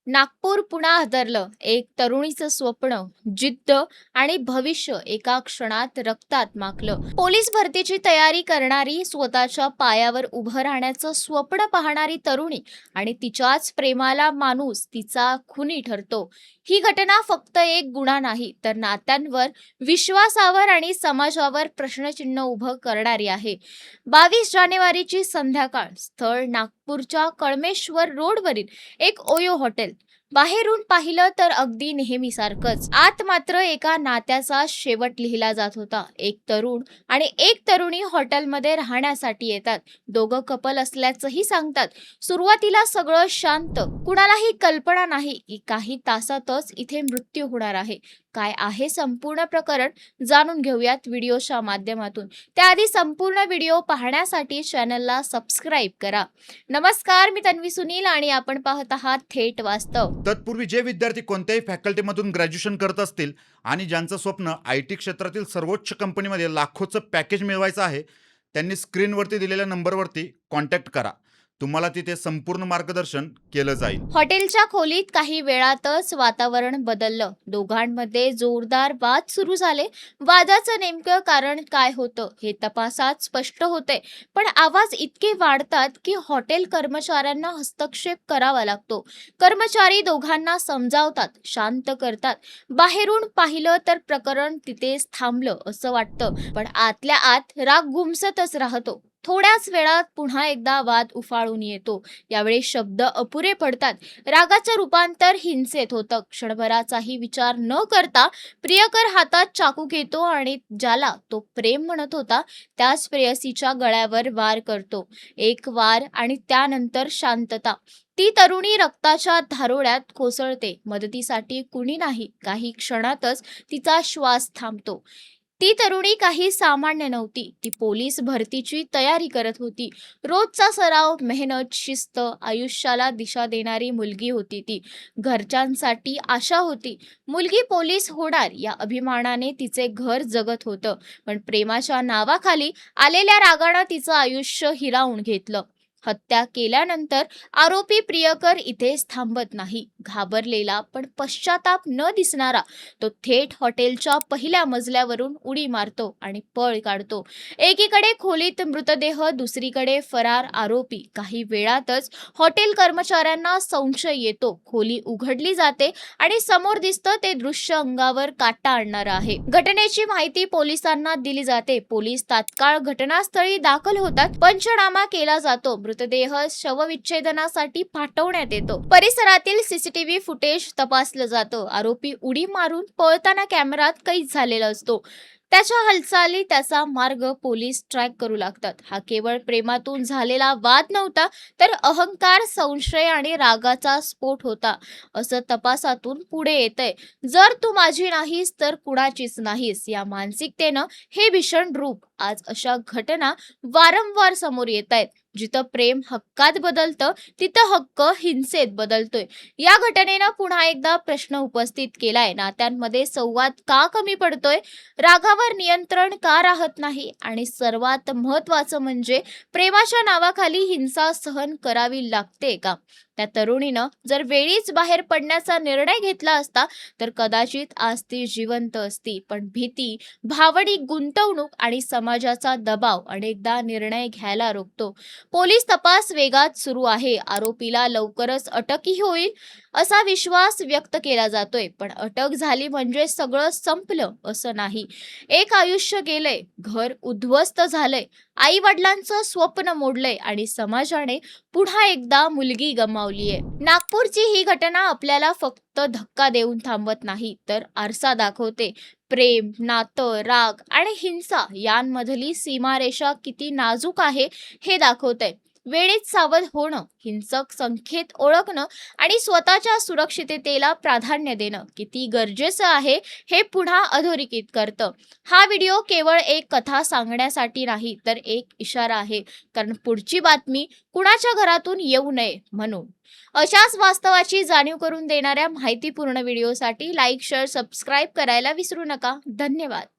नागपूर पुन्हा हादरलं. एक तरुणीचं स्वप्न, जिद्द आणि भविष्य एका क्षणात रक्तात माखलं. पोलीस भरतीची तयारी करणारी, स्वतःच्या पायावर उभं राहण्याचं स्वप्न पाहणारी तरुणी आणि तिच्याच प्रेमाला माणूस तिचा खुनी ठरतो. ही घटना फक्त एक गुन्हा नाही, तर नात्यांवर, विश्वासावर आणि समाजावर प्रश्नचिन्ह उभं करणारी आहे. 22 जानेवारीची संध्याकाळ. स्थळ नागपूरच्या कळमेश्वर रोडवरील एक ओयो हॉटेल. बाहेरून पाहिलं तर अगदी नेहमीसारखंच, आत मात्र एका नात्याचा शेवट लिहिला जात होता. एक तरुण आणि एक तरुणी हॉटेलमध्ये राहण्यासाठी येतात. दोघं कपल असल्याचंही सांगतात. सुरुवातीला सगळं शांत. कुणालाही कल्पना नाही की काही तासातच इथे मृत्यू होणार आहे. काय आहे संपूर्ण प्रकरण जाणून घेऊयात व्हिडिओच्या माध्यमातून. त्याआधी संपूर्ण व्हिडिओ पाहण्यासाठी चॅनलला सबस्क्राईब करा. नमस्कार, मी तन्वी सुनील आणि आपण पाहत आहात थेट वास्तव. तत्पूर्वी जे विद्यार्थी कोणत्याही फॅकल्टीमधून ग्रॅज्युएशन करत असतील आणि ज्यांचं स्वप्न IT क्षेत्रातील सर्वोच्च कंपनीमध्ये लाखोचं पॅकेज मिळवायचं आहे, त्यांनी स्क्रीनवरती दिलेल्या नंबरवरती कॉन्टॅक्ट करा. तुम्हाला तिथे संपूर्ण मार्गदर्शन केलं जाईल. हॉटेलच्या खोलीत काही वेळातच वातावरण बदललं. दोघांमध्ये जोरदार वाद सुरू झाले. वादाचं नेमकं कारण काय होतं हे तपासात स्पष्ट होते, पण आवाज इतके वाढतात की हॉटेल कर्मचाऱ्यांना हस्तक्षेप करावा लागतो. कर्मचारी दोघांना समजावतात, शांत करतात. बाहेरून पाहिलं तर प्रकरण तिथेच थांबलं असं वाटतं, पण आतल्या आत राग घुमसतच राहतो. थोड्याच वेळात पुन्हा एकदा वाद उफाळून येतो. यावेळी शब्द अपुरे पडतात. रागाचं रूपांतर हिंसेत होतं. क्षणभराचाही विचार न करता प्रियकर हातात चाकू घेतो आणि ज्याला तो प्रेम म्हणत होता त्याच प्रेयसीच्या गळ्यावर वार करतो. एक वार आणि त्यानंतर शांतता. ती तरुणी रक्ताच्या धारोळ्यात कोसळते. मदतीसाठी कुणी नाही. काही क्षणातच तिचा श्वास थांबतो. ती तरुणी काही सामान्य नव्हती. ती पोलीस भरतीची तयारी करत होती. रोजचा सराव, मेहनत, शिस्त, आयुष्याला दिशा देणारी मुलगी होती ती. घरच्यांसाठी आशा होती. मुलगी पोलीस होणार या अभिमानाने तिचे घर जगत होतं. पण प्रेमाच्या नावाखाली आलेल्या रागानं तिचं आयुष्य हिरावून घेतलं. हत्या केल्यानंतर आरोपी प्रियकर इथेच थांबत नाही. घाबरलेला पण पश्चाताप न दिसणारा तो थेट हॉटेलच्या पहिल्या मजल्यावरून उडी मारतो आणि पळ काढतो. एकीकडे खोलीत मृतदेह, दुसरीकडे फरार आरोपी. काही वेळातच हॉटेल कर्मचाऱ्यांना संशय येतो. खोली उघडली जाते आणि समोर दिसतं ते दृश्य अंगावर काटा आणणारं आहे. घटनेची माहिती पोलिसांना दिली जाते. पोलीस तात्काळ घटनास्थळी दाखल होतात. पंचनामा केला जातो. मृतदेह शवविच्छेदनासाठी पाठवण्यात येतो. परिसरातील CCTV फुटेज तपासलं जातं. आरोपी उडी मारून पळताना कॅमेरात कैद झालेला असतो. त्याच्या हालचाली, त्याचा मार्ग पोलीस ट्रॅक करू लागतात. हा केवळ प्रेमातून झालेला वाद नव्हता, तर अहंकार, संशय आणि रागाचा स्फोट होता असं तपासातून पुढे येतंय. जर तू माझी नाहीस तर कुणाचीच नाहीस या मानसिकतेनं हे भीषण रूप. आज अशा घटना वारंवार समोर येत आहेत. जिथं प्रेम हक्कात बदलतं तिथं हक्क हिंसेत बदलतोय. या घटनेनं पुन्हा एकदा प्रश्न उपस्थित केलाय. नात्यांमध्ये संवाद का कमी पडतोय? रागावर नियंत्रण का राहत नाही? आणि सर्वात महत्वाचं म्हणजे प्रेमाच्या नावाखाली हिंसा सहन करावी लागते का? त्या तरुणीनं जर वेळीच बाहेर पडण्याचा निर्णय घेतला असता तर कदाचित आज ती जिवंत असती. पण भीती, भावनिक गुंतवणूक आणि समाजाचा दबाव अनेकदा निर्णय घ्यायला रोखतो. पोलीस तपास वेगात सुरू आहे. आरोपीला लवकरच अटकही होईल असा विश्वास व्यक्त केला जातोय. पण अटक झाली म्हणजे सगळं संपलं असं नाही. एक आयुष्य गेलंय, घर उद्ध्वस्त झालंय, आई वडिलांचं स्वप्न मोडलंय आणि समाजाने पुन्हा एकदा मुलगी गमावलीये. नागपूरची ही घटना आपल्याला फक्त धक्का देऊन थांबत नाही, तर आरसा दाखवते. प्रेम, नातं, राग आणि हिंसा यांमधली सीमारेषा किती नाजूक आहे हे दाखवतंय. वेळेत सावध होणं, हिंसक संख्येत ओळखणं आणि स्वतःच्या सुरक्षिततेला प्राधान्य देणं किती गरजेचं आहे हे पुन्हा अधोरेखित करतं. हा व्हिडिओ केवळ एक कथा सांगण्यासाठी नाही, तर एक इशारा आहे. कारण पुढची बातमी कुणाच्या घरातून येऊ नये म्हणून. अशाच वास्तवाची जाणीव करून देणाऱ्या माहितीपूर्ण व्हिडिओसाठी लाईक, शेअर, सबस्क्राईब करायला विसरू नका. धन्यवाद.